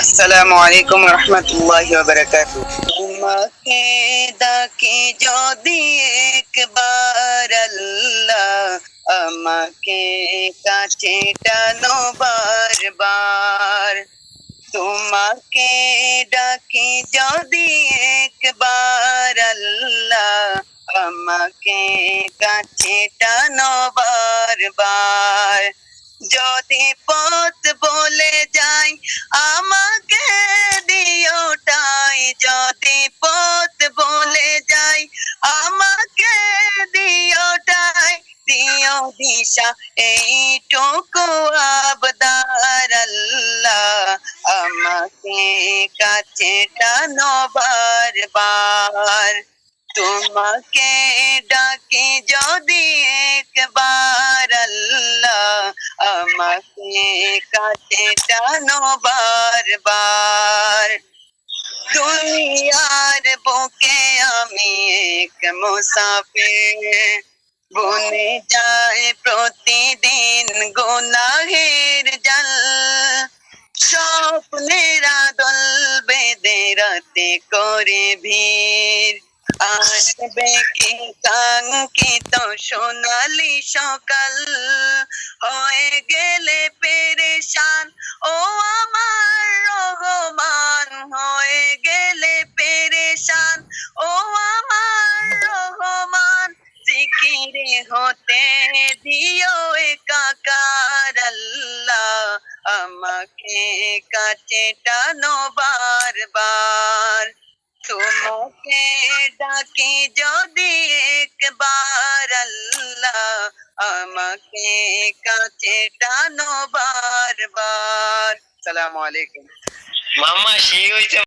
আসসালামু আলাইকুম রহমতুল্লাহি ওয়া বারাকাতুহু। তোমাকে ডাকি যদি একবার আল্লাহ, আমাকে কাছে টানো বারবার। তোমাকে ডাকি যদি একবার আল্লাহ, আমাকে কাছে টানো বারবার। যদি পথ বলে যাই আমাকে দিও ঠাঁই, যদি পথ বলে যাই আমাকে দিও ঠাঁই, দিও দিশা এইটুকু আবদার আল্লাহ, আমাকে কাছে টানো বারবার। তোমাকে ডাকি যদি একবার আল্লাহ, আমাকে কাছে টানো বারবার। দুনিয়ার বুকে আমি এক মুসাফির, বনে যায় প্রতিদিন গুনাহের জাল। স্বপ্নেরা দল বেঁধে রাতে করে ভিড়, আসবে কি কাঙ্ক্ষিত সোনালি সকাল। হয়ে গেলে পেরেশান ও আমার রহমান, হয়ে গেলে পেরেশান ও আমার রহমান। জিকিরে হতে দিও একাকার আল্লাহ, আমাকে কাছে টানো বারবার। তোমাকে ডাকি যদি একবার আল্লাহ, আমাকে কাছে টানো বারবার। সালামু আলাইকুম। মামা সেই হইতে